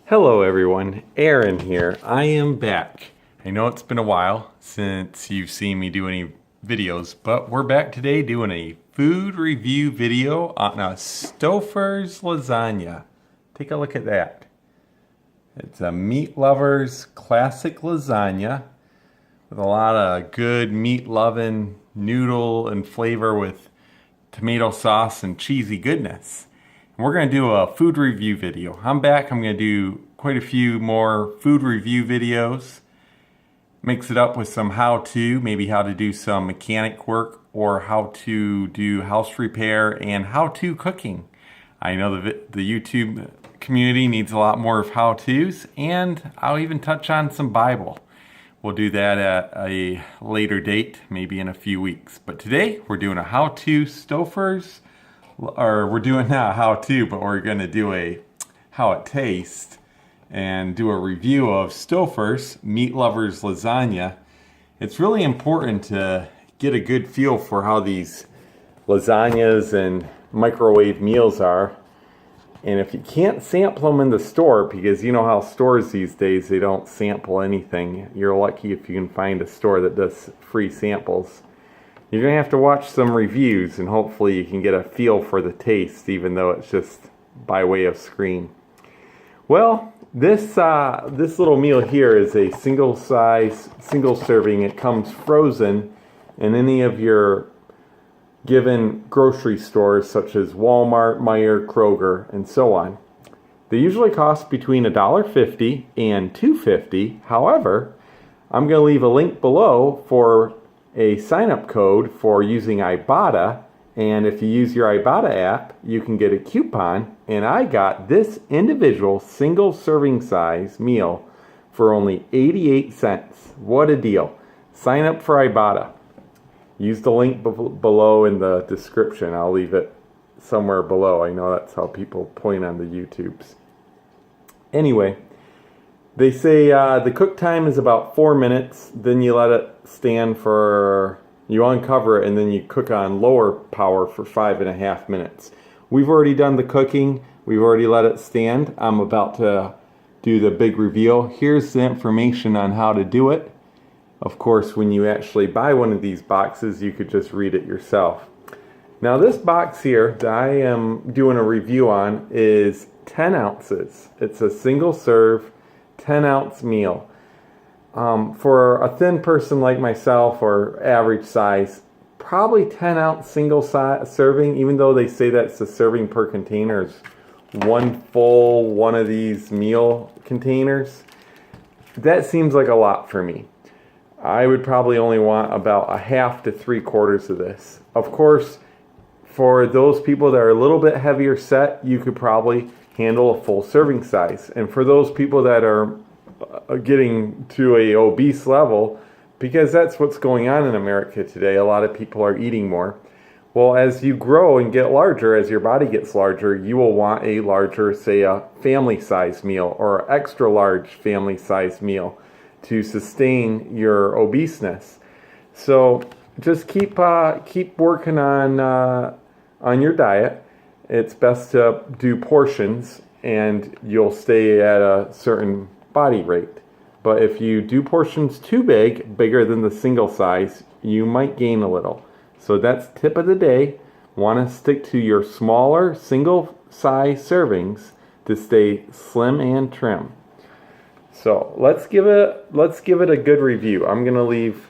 Hello everyone, Aaron here. I am back. I know it's been a while since you've seen me do any videos, but we're back today doing a food review video on a Stouffer's lasagna. Take a look at that. It's a meat lover's classic lasagna with a lot of good meat-loving noodle and flavor with tomato sauce and cheesy goodness. We're going to do a food review video. I'm back. I'm going to do quite a few more food review videos. Mix it up with some how-to, maybe how to do some mechanic work or how to do house repair and how-to cooking. I know the YouTube community needs a lot more of how-tos, and I'll even touch on some Bible. We'll do that at a later date, maybe in a few weeks. But today we're doing a how-to Stouffer's. Or we're doing not a how-to, but we're going to do a how it tastes and do a review of Stouffer's Meat Lover's Lasagna. It's really important to get a good feel for how these lasagnas and microwave meals are. And if you can't sample them in the store, because you know how stores these days, they don't sample anything. You're lucky if you can find a store that does free samples. You're going to have to watch some reviews and hopefully you can get a feel for the taste, even though it's just by way of screen. Well, this little meal here is a single serving. It comes frozen in any of your given grocery stores such as Walmart, Meijer, Kroger, and so on. They usually cost between $1.50 and $2.50. However, I'm going to leave a link below for a sign-up code for using Ibotta, and if you use your Ibotta app, you can get a coupon, and I got this individual single serving size meal for only 88 cents. What a deal. Sign up for Ibotta. Use the link below in the description. I'll leave it somewhere below. I know that's how people point on the YouTubes. Anyway, they say the cook time is about 4 minutes, then you let it stand for, you uncover it, and then you cook on lower power for 5.5 minutes. We've already done the cooking, we've already let it stand. I'm about to do the big reveal. Here's the information on how to do it. Of course, when you actually buy one of these boxes, you could just read it yourself. Now this box here that I am doing a review on is 10 ounces. It's a single serve 10-ounce meal. For a thin person like myself or average size, probably 10-ounce single serving, even though they say that's the serving per container is one full one of these meal containers. That seems like a lot for me. I would probably only want about 1/2 to 3/4 of this. Of course, for those people that are a little bit heavier set, you could probably handle a full serving size. And for those people that are getting to a obese level, because that's what's going on in America today, a lot of people are eating more. Well, as you grow and get larger, as your body gets larger, you will want a larger, say a family size meal or extra large family size meal to sustain your obeseness. So just keep working on your diet. It's best to do portions and you'll stay at a certain body rate. But if you do portions too big, bigger than the single size, you might gain a little. So that's tip of the day. Want to stick to your smaller single size servings to stay slim and trim. So let's give it a good review. I'm going to leave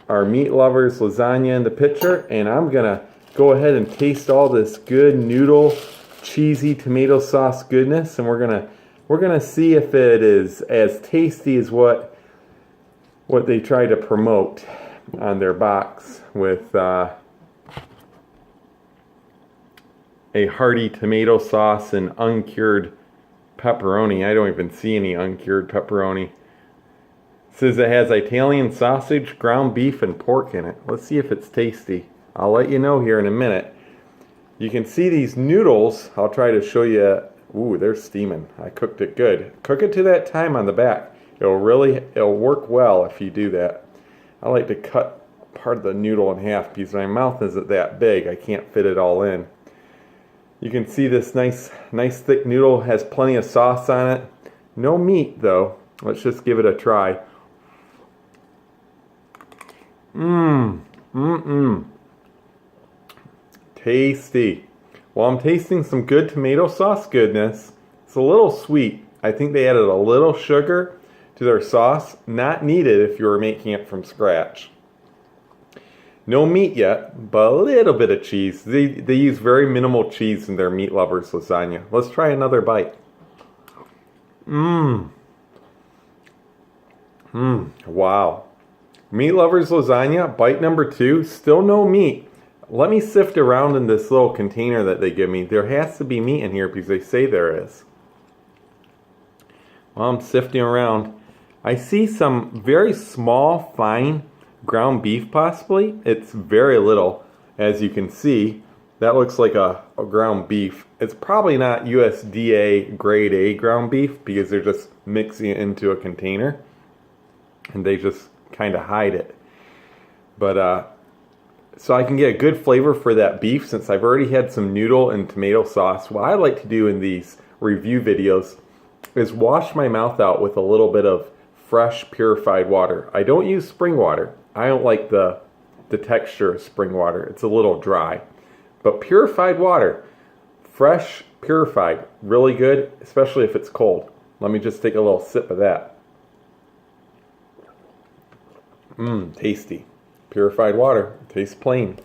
our Meat Lover's Lasagna in the picture, and I'm going to go ahead and taste all this good noodle, cheesy tomato sauce goodness, and we're gonna see if it is as tasty as what they try to promote on their box with a hearty tomato sauce and uncured pepperoni. I don't even see any uncured pepperoni. It says it has Italian sausage, ground beef, and pork in it. Let's see if it's tasty. I'll let you know here in a minute. You can see these noodles. I'll try to show you. Ooh, they're steaming. I cooked it good. Cook it to that time on the back. It'll work well if you do that. I like to cut part of the noodle in half because my mouth isn't that big. I can't fit it all in. You can see this nice thick noodle has plenty of sauce on it. No meat though. Let's just give it a try. Tasty. Well, I'm tasting some good tomato sauce goodness. It's a little sweet. I think they added a little sugar to their sauce. Not needed if you were making it from scratch. No meat yet, but a little bit of cheese. They use very minimal cheese in their meat lovers lasagna. Let's try another bite. Wow. Meat lovers lasagna, bite number 2. Still no meat. Let me sift around in this little container that they give me. There has to be meat in here because they say there is. Well, I'm sifting around. I see some very small, fine ground beef possibly. It's very little, as you can see. That looks like a ground beef. It's probably not USDA grade A ground beef because they're just mixing it into a container and they just kind of hide it. But so I can get a good flavor for that beef since I've already had some noodle and tomato sauce. What I like to do in these review videos is wash my mouth out with a little bit of fresh purified water. I don't use spring water. I don't like the texture of spring water. It's a little dry. But purified water, fresh, purified, really good, especially if it's cold. Let me just take a little sip of that. Tasty. Purified water. Tastes plain.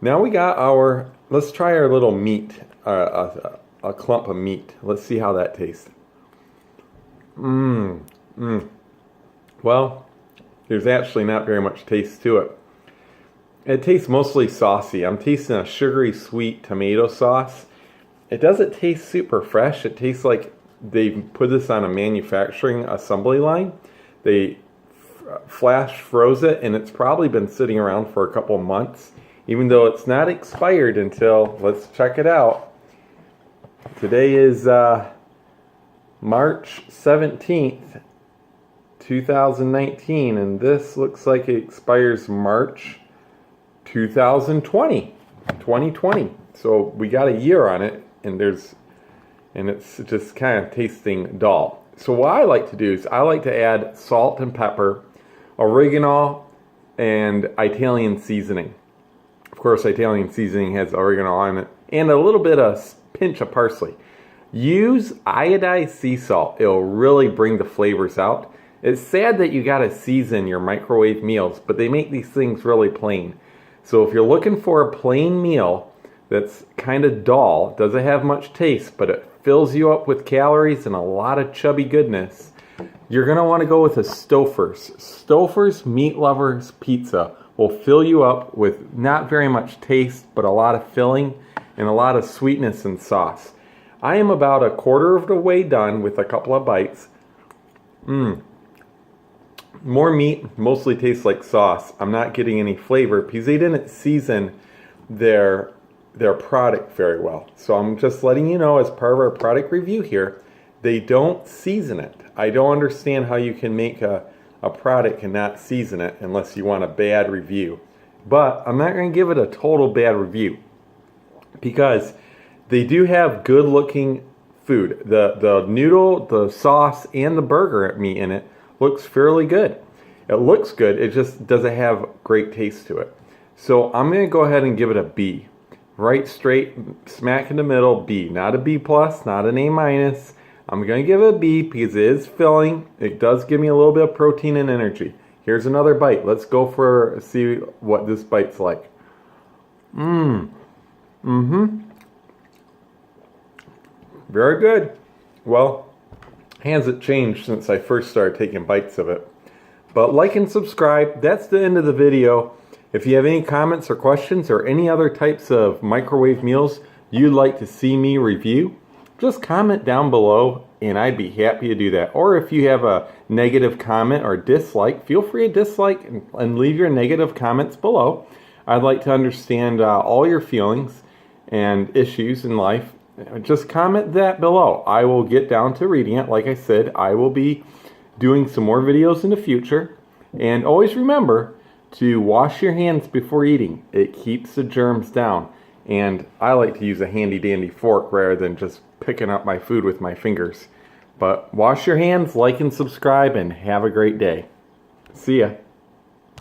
Now we got our, let's try our little meat, a clump of meat. Let's see how that tastes. Well, there's actually not very much taste to it. It tastes mostly saucy. I'm tasting a sugary sweet tomato sauce. It doesn't taste super fresh. It tastes like they put this on a manufacturing assembly line. They flash froze it and it's probably been sitting around for a couple months, even though it's not expired until, let's check it out. Today is March 17th, 2019, and this looks like it expires March 2020. So we got a year on it, and it's just kind of tasting dull. So what I like to do is I like to add salt and pepper, oregano, and Italian seasoning. Of course, Italian seasoning has oregano on it, and a little bit of pinch of parsley. Use iodized sea salt. It'll really bring the flavors out. It's sad that you gotta season your microwave meals, but they make these things really plain. So if you're looking for a plain meal that's kind of dull, doesn't have much taste, but it fills you up with calories and a lot of chubby goodness, you're gonna wanna go with a Stouffer's. Stouffer's Meat Lovers Pizza will fill you up with not very much taste, but a lot of filling and a lot of sweetness and sauce. I am about a quarter of the way done with a couple of bites. More meat, mostly tastes like sauce. I'm not getting any flavor because they didn't season their product very well. So I'm just letting you know as part of our product review here, they don't season it. I don't understand how you can make a product and not season it unless you want a bad review. But I'm not going to give it a total bad review because they do have good looking food. The noodle, the sauce, and the burger meat in it looks fairly good. It looks good, it just doesn't have great taste to it. So I'm going to go ahead and give it a B. Right straight, smack in the middle, B. Not a B plus, not an A minus. I'm going to give it a B because it is filling. It does give me a little bit of protein and energy. Here's another bite. Let's go for, see what this bite's like. Very good. Well, hasn't changed since I first started taking bites of it. But like and subscribe. That's the end of the video. If you have any comments or questions or any other types of microwave meals you'd like to see me review, just comment down below and I'd be happy to do that. Or if you have a negative comment or dislike, feel free to dislike and leave your negative comments below. I'd like to understand all your feelings and issues in life. Just comment that below. I will get down to reading it. Like I said, I will be doing some more videos in the future. And always remember to wash your hands before eating. It keeps the germs down. And I like to use a handy dandy fork rather than just picking up my food with my fingers. But wash your hands, like and subscribe, and have a great day. See ya.